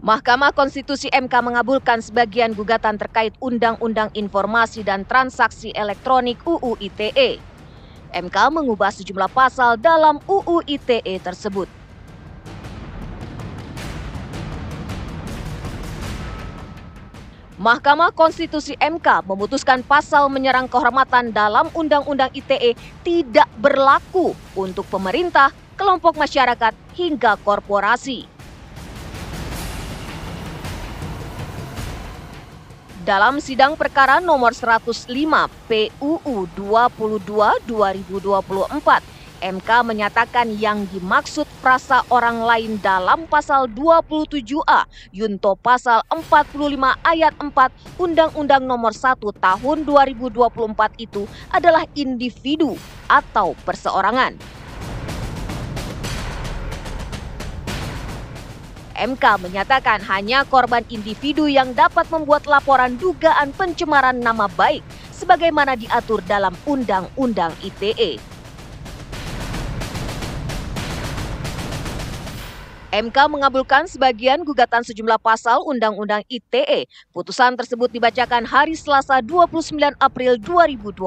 Mahkamah Konstitusi MK mengabulkan sebagian gugatan terkait Undang-Undang Informasi dan Transaksi Elektronik UU ITE. MK mengubah sejumlah pasal dalam UU ITE tersebut. Mahkamah Konstitusi MK memutuskan pasal menyerang kehormatan dalam Undang-Undang ITE tidak berlaku untuk pemerintah, kelompok masyarakat, hingga korporasi. Dalam sidang perkara nomor 105 PUU 22/2024, MK menyatakan yang dimaksud frasa orang lain dalam pasal 27A Yunto pasal 45 ayat 4 Undang-Undang nomor 1 tahun 2024 itu adalah individu atau perseorangan. MK menyatakan hanya korban individu yang dapat membuat laporan dugaan pencemaran nama baik sebagaimana diatur dalam Undang-Undang ITE. MK mengabulkan sebagian gugatan sejumlah pasal Undang-Undang ITE. Putusan tersebut dibacakan hari Selasa 29 April 2025.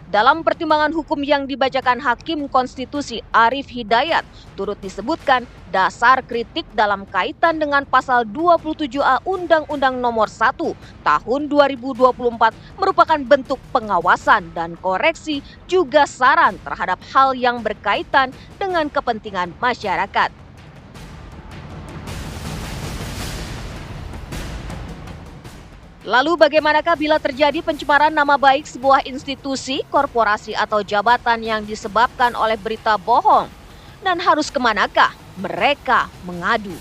Dalam pertimbangan hukum yang dibacakan Hakim Konstitusi Arief Hidayat, turut disebutkan dasar kritik dalam kaitan dengan pasal 27A Undang-Undang Nomor 1 Tahun 2024 merupakan bentuk pengawasan dan koreksi juga saran terhadap hal yang berkaitan dengan kepentingan masyarakat. Lalu bagaimanakah bila terjadi pencemaran nama baik sebuah institusi, korporasi atau jabatan yang disebabkan oleh berita bohong? Dan harus kemanakah mereka mengadu?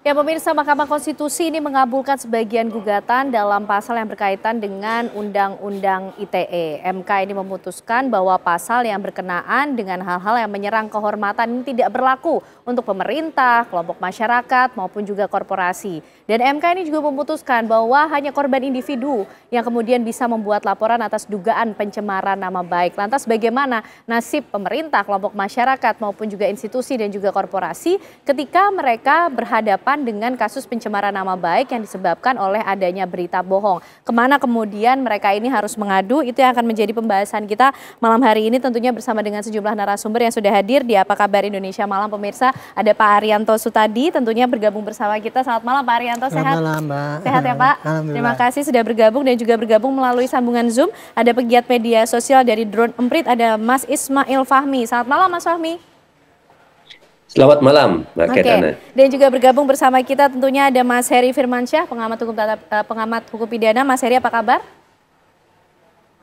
Ya, pemirsa, Mahkamah Konstitusi ini mengabulkan sebagian gugatan dalam pasal yang berkaitan dengan Undang-Undang ITE. MK ini memutuskan bahwa pasal yang berkenaan dengan hal-hal yang menyerang kehormatan ini tidak berlaku untuk pemerintah, kelompok masyarakat, maupun juga korporasi. Dan MK ini juga memutuskan bahwa hanya korban individu yang kemudian bisa membuat laporan atas dugaan pencemaran nama baik. Lantas bagaimana nasib pemerintah, kelompok masyarakat, maupun juga institusi dan juga korporasi ketika mereka berhadapan dengan kasus pencemaran nama baik yang disebabkan oleh adanya berita bohong. Kemana kemudian mereka ini harus mengadu, itu yang akan menjadi pembahasan kita malam hari ini, tentunya bersama dengan sejumlah narasumber yang sudah hadir di Apa Kabar Indonesia Malam. Pemirsa, ada Pak Arianto Sutadi tentunya bergabung bersama kita. Selamat malam Pak Arianto, sehat? Selamat malam Mbak. Sehat ya Pak? Terima kasih sudah bergabung dan juga bergabung melalui sambungan Zoom. Ada pegiat media sosial dari Drone Emprit, ada Mas Ismail Fahmi. Selamat malam Mas Fahmi. Selamat malam, Mbak Ketana. Dan juga bergabung bersama kita tentunya ada Mas Heri Firmansyah, pengamat hukum pidana. Mas Heri, apa kabar?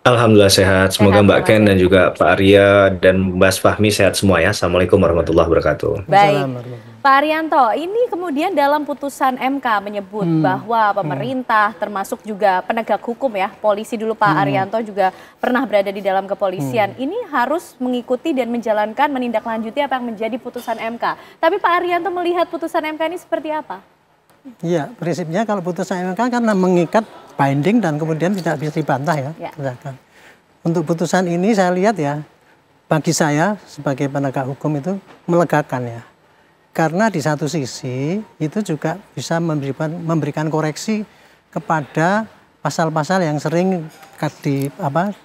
Alhamdulillah sehat. Semoga Mbak Ken dan juga Pak Arya dan Mas Fahmi sehat semua ya. Assalamualaikum warahmatullahi wabarakatuh. Baik, Pak Arianto, ini kemudian dalam putusan MK menyebut bahwa pemerintah termasuk juga penegak hukum ya, polisi dulu Pak Arianto juga pernah berada di dalam kepolisian, ini harus mengikuti dan menjalankan, menindaklanjuti apa yang menjadi putusan MK. Tapi Pak Arianto melihat putusan MK ini seperti apa? Iya, prinsipnya kalau putusan MK karena mengikat binding dan kemudian tidak bisa dibantah ya. Untuk putusan ini saya lihat ya, bagi saya sebagai penegak hukum itu melegakan ya. Karena di satu sisi itu juga bisa memberikan koreksi kepada pasal-pasal yang sering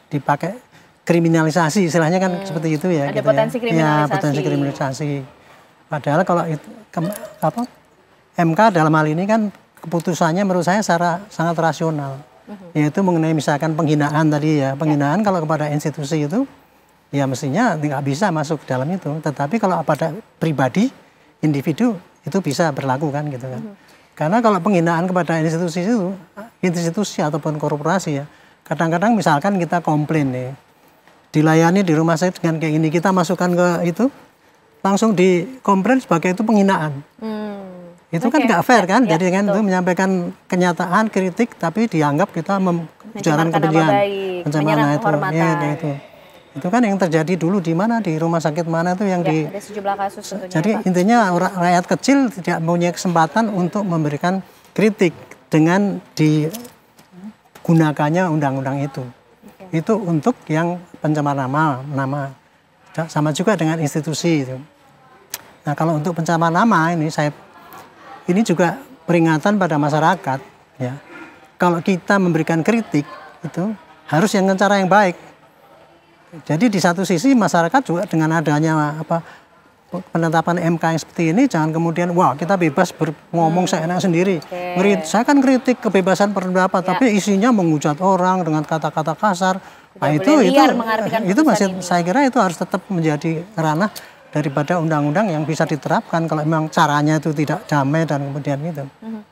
dipakai kriminalisasi, istilahnya kan seperti itu ya. Ada gitu potensi kriminalisasi. Ya, potensi kriminalisasi. Padahal kalau itu MK dalam hal ini kan keputusannya menurut saya secara sangat rasional, yaitu mengenai misalkan penghinaan tadi ya, penghinaan kalau kepada institusi itu ya mestinya nggak bisa masuk ke dalam itu, tetapi kalau pada pribadi, individu itu bisa berlaku kan gitu kan. Karena kalau penghinaan kepada institusi ataupun korporasi ya, kadang-kadang misalkan kita komplain nih, dilayani di rumah sakit dengan kayak ini, kita masukkan ke itu, langsung dikomplain sebagai itu penghinaan. Itu kan nggak fair kan, jadi kan itu menyampaikan kenyataan, kritik, tapi dianggap kita ujaran kebencian, menyerang kehormatan. Itu kan yang terjadi dulu di mana, di rumah sakit mana itu yang ada sejumlah kasus tentunya. Jadi intinya rakyat kecil tidak punya kesempatan untuk memberikan kritik dengan digunakannya undang-undang itu. itu untuk yang pencemaran nama. Sama juga dengan institusi itu. Nah, kalau untuk pencemaran nama ini juga peringatan pada masyarakat, ya. Kalau kita memberikan kritik itu harus dengan cara yang baik. Jadi di satu sisi masyarakat juga dengan adanya penetapan MK yang seperti ini, jangan kemudian wah kita bebas ngomong seenak sendiri. Saya kan kritik kebebasan berpendapat, tapi isinya menghujat orang dengan kata-kata kasar. Nah, itu masih saya kira itu harus tetap menjadi ranah daripada undang-undang yang bisa diterapkan kalau memang caranya itu tidak damai dan kemudian gitu.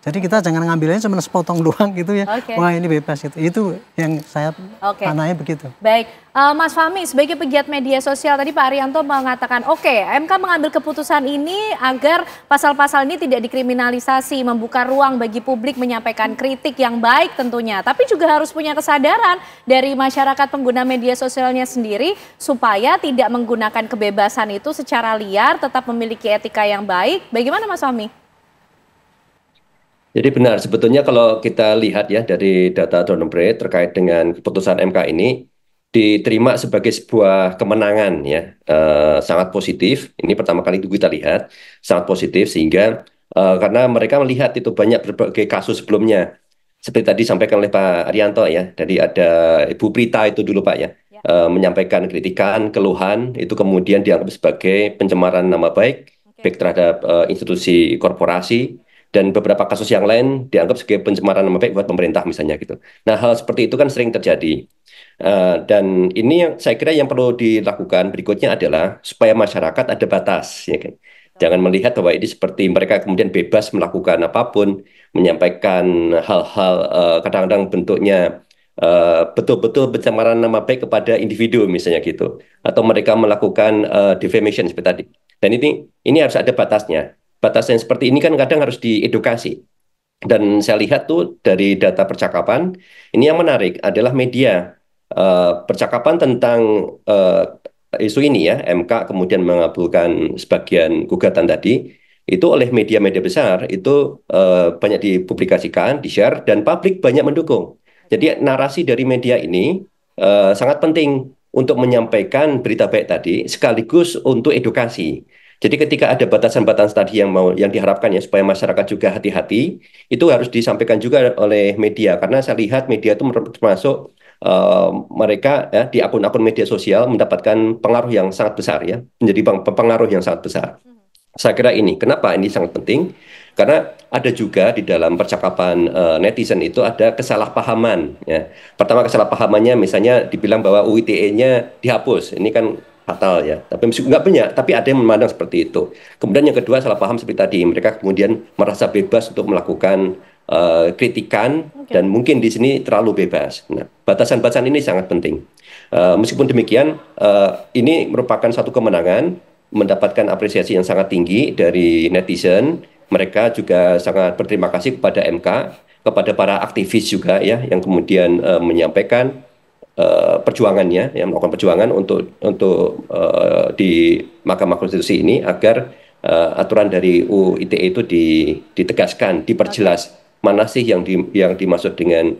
Jadi kita jangan ngambilnya cuma sepotong doang gitu ya. Wah ini bebas itu. Itu yang saya panahnya begitu. Baik, Mas Fahmi sebagai pegiat media sosial tadi Pak Arianto mengatakan MK mengambil keputusan ini agar pasal-pasal ini tidak dikriminalisasi, membuka ruang bagi publik menyampaikan kritik yang baik tentunya. Tapi juga harus punya kesadaran dari masyarakat pengguna media sosialnya sendiri supaya tidak menggunakan kebebasan itu secara liar, tetap memiliki etika yang baik. Bagaimana Mas Fahmi? Jadi benar, sebetulnya kalau kita lihat ya dari data Drone Emprit terkait dengan keputusan MK ini diterima sebagai sebuah kemenangan ya, sangat positif. Ini pertama kali itu kita lihat sangat positif sehingga karena mereka melihat itu banyak berbagai kasus sebelumnya. Seperti tadi disampaikan oleh Pak Arianto ya, jadi ada Ibu Prita itu dulu Pak ya, menyampaikan kritikan, keluhan, itu kemudian dianggap sebagai pencemaran nama baik, baik terhadap institusi korporasi, dan beberapa kasus yang lain dianggap sebagai pencemaran nama baik buat pemerintah misalnya gitu. Nah hal seperti itu kan sering terjadi. Dan ini yang saya kira yang perlu dilakukan berikutnya adalah supaya masyarakat ada batas. Ya kan? Jangan melihat bahwa ini seperti mereka kemudian bebas melakukan apapun, menyampaikan hal-hal kadang-kadang bentuknya betul-betul pencemaran nama baik kepada individu misalnya gitu. Atau mereka melakukan defamation seperti tadi. Dan ini harus ada batasnya. Batas yang seperti ini kan kadang harus diedukasi. Dan saya lihat tuh dari data percakapan, ini yang menarik adalah media. Percakapan tentang isu ini ya, MK kemudian mengabulkan sebagian gugatan tadi, itu oleh media-media besar, itu banyak dipublikasikan, di-share, dan publik banyak mendukung. Jadi narasi dari media ini sangat penting untuk menyampaikan berita baik tadi, sekaligus untuk edukasi. Jadi ketika ada batasan-batasan tadi yang diharapkan ya supaya masyarakat juga hati-hati, itu harus disampaikan juga oleh media karena saya lihat media itu termasuk mereka ya di akun-akun media sosial mendapatkan pengaruh yang sangat besar ya, menjadi pengaruh yang sangat besar. Saya kira kenapa ini sangat penting? Karena ada juga di dalam percakapan netizen itu ada kesalahpahaman ya. Pertama kesalahpahamannya misalnya dibilang bahwa UU ITE-nya dihapus. Ini kan fatal ya, tapi nggak banyak, tapi ada yang memandang seperti itu. Kemudian yang kedua salah paham seperti tadi, mereka kemudian merasa bebas untuk melakukan kritikan dan mungkin di sini terlalu bebas. Nah, batasan-batasan ini sangat penting. Meskipun demikian, ini merupakan satu kemenangan, mendapatkan apresiasi yang sangat tinggi dari netizen. Mereka juga sangat berterima kasih kepada MK, kepada para aktivis juga ya, yang kemudian menyampaikan perjuangannya, yang melakukan perjuangan untuk di Mahkamah Konstitusi ini agar aturan dari UU ITE itu ditegaskan, diperjelas mana sih yang dimaksud dengan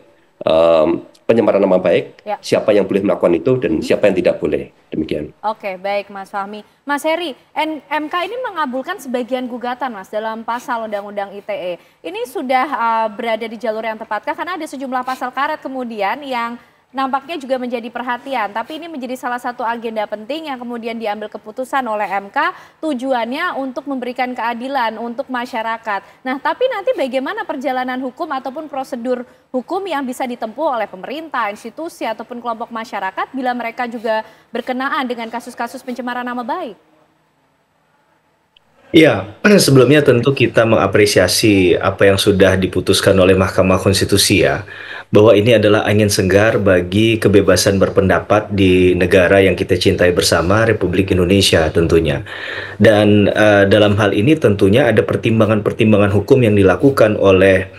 penyemaran nama baik, siapa yang boleh melakukan itu dan siapa yang tidak boleh. Demikian. Oke, baik Mas Fahmi. Mas Heri, MK ini mengabulkan sebagian gugatan Mas dalam pasal Undang-Undang ITE. Ini sudah berada di jalur yang tepatkah? Karena ada sejumlah pasal karet kemudian yang nampaknya juga menjadi perhatian, tapi ini menjadi salah satu agenda penting yang kemudian diambil keputusan oleh MK, tujuannya untuk memberikan keadilan untuk masyarakat. Nah, tapi nanti bagaimana perjalanan hukum ataupun prosedur hukum yang bisa ditempuh oleh pemerintah, institusi, ataupun kelompok masyarakat bila mereka juga berkenaan dengan kasus-kasus pencemaran nama baik? Ya, sebelumnya tentu kita mengapresiasi apa yang sudah diputuskan oleh Mahkamah Konstitusi ya, bahwa ini adalah angin segar bagi kebebasan berpendapat di negara yang kita cintai bersama, Republik Indonesia tentunya. Dan dalam hal ini tentunya ada pertimbangan-pertimbangan hukum yang dilakukan oleh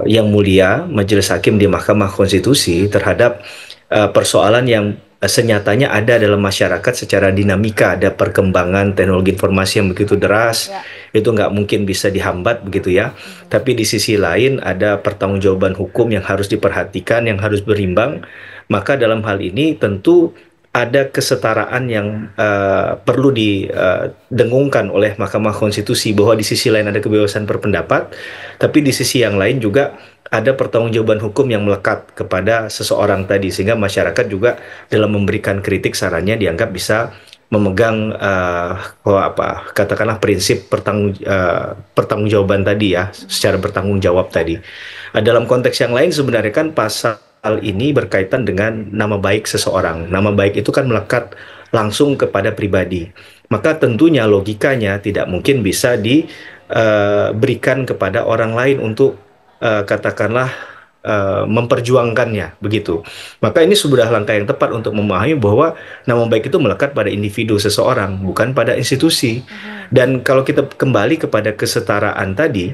Yang Mulia Majelis Hakim di Mahkamah Konstitusi terhadap persoalan yang senyatanya ada dalam masyarakat secara dinamika, ada perkembangan teknologi informasi yang begitu deras, itu nggak mungkin bisa dihambat begitu ya. Tapi di sisi lain ada pertanggungjawaban hukum yang harus diperhatikan, yang harus berimbang maka dalam hal ini tentu ada kesetaraan yang perlu didengungkan oleh Mahkamah Konstitusi, bahwa di sisi lain ada kebebasan berpendapat, tapi di sisi yang lain juga ada pertanggungjawaban hukum yang melekat kepada seseorang tadi, sehingga masyarakat juga dalam memberikan kritik sarannya dianggap bisa memegang katakanlah prinsip pertanggungjawaban tadi ya, secara bertanggung jawab tadi. Dalam konteks yang lain sebenarnya kan pasal ini berkaitan dengan nama baik seseorang. Nama baik itu kan melekat langsung kepada pribadi. Maka tentunya logikanya tidak mungkin bisa diberikan kepada orang lain untuk katakanlah memperjuangkannya begitu. Maka ini sudah langkah yang tepat untuk memahami bahwa nama baik itu melekat pada individu seseorang, bukan pada institusi. Dan kalau kita kembali kepada kesetaraan tadi,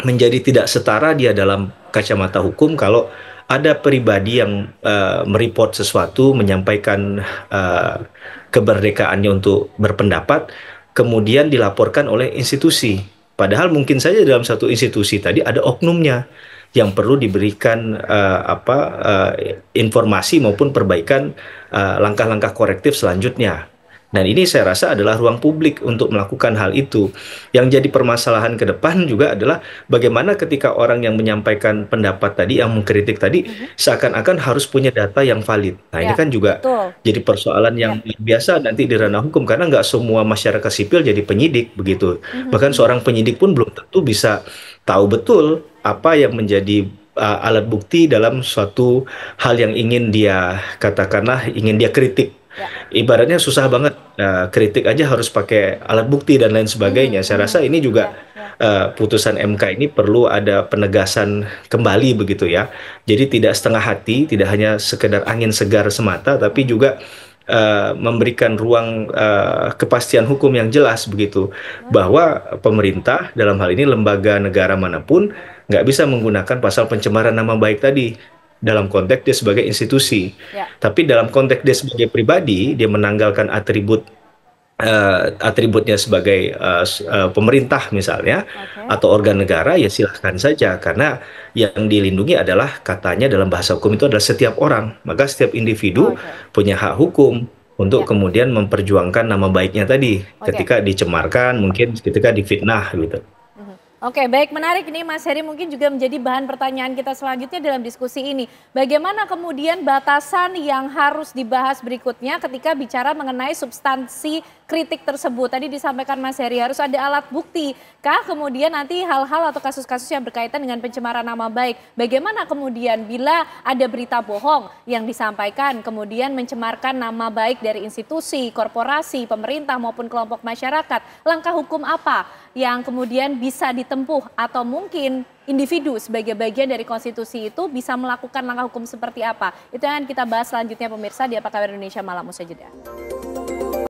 menjadi tidak setara dia dalam kacamata hukum kalau ada pribadi yang mereport sesuatu, menyampaikan kemerdekaannya untuk berpendapat, kemudian dilaporkan oleh institusi. Padahal mungkin saja dalam satu institusi tadi ada oknumnya yang perlu diberikan informasi maupun perbaikan langkah-langkah korektif selanjutnya. Dan ini saya rasa adalah ruang publik untuk melakukan hal itu. Yang jadi permasalahan ke depan juga adalah bagaimana ketika orang yang menyampaikan pendapat tadi, yang mengkritik tadi, seakan-akan harus punya data yang valid. Nah ini kan juga jadi persoalan yang biasa nanti di ranah hukum, karena nggak semua masyarakat sipil jadi penyidik begitu. Bahkan seorang penyidik pun belum tentu bisa tahu betul apa yang menjadi alat bukti dalam suatu hal yang ingin dia katakanlah ingin dia kritik. Ibaratnya susah banget, kritik aja harus pakai alat bukti dan lain sebagainya. Saya rasa ini juga putusan MK ini perlu ada penegasan kembali begitu ya. Jadi tidak setengah hati, tidak hanya sekedar angin segar semata, tapi juga memberikan ruang kepastian hukum yang jelas begitu, bahwa pemerintah dalam hal ini lembaga negara manapun nggak bisa menggunakan pasal pencemaran nama baik tadi dalam konteks dia sebagai institusi. Tapi dalam konteks dia sebagai pribadi, dia menanggalkan atributnya sebagai pemerintah misalnya, atau organ negara, ya silahkan saja, karena yang dilindungi adalah, katanya dalam bahasa hukum itu adalah setiap orang. Maka setiap individu punya hak hukum untuk kemudian memperjuangkan nama baiknya tadi ketika dicemarkan, mungkin ketika difitnah gitu. Oke, baik, menarik ini Mas Heri, mungkin juga menjadi bahan pertanyaan kita selanjutnya dalam diskusi ini. Bagaimana kemudian batasan yang harus dibahas berikutnya ketika bicara mengenai substansi kritik tersebut? Tadi disampaikan Mas Heri harus ada alat bukti. Kah kemudian nanti hal-hal atau kasus-kasus yang berkaitan dengan pencemaran nama baik? Bagaimana kemudian bila ada berita bohong yang disampaikan kemudian mencemarkan nama baik dari institusi, korporasi, pemerintah maupun kelompok masyarakat? Langkah hukum apa yang kemudian bisa ditempuh, atau mungkin individu sebagai bagian dari konstitusi itu bisa melakukan langkah hukum seperti apa? Itu yang kita bahas selanjutnya pemirsa di Apa Kabar Indonesia Malam Usai Jeda.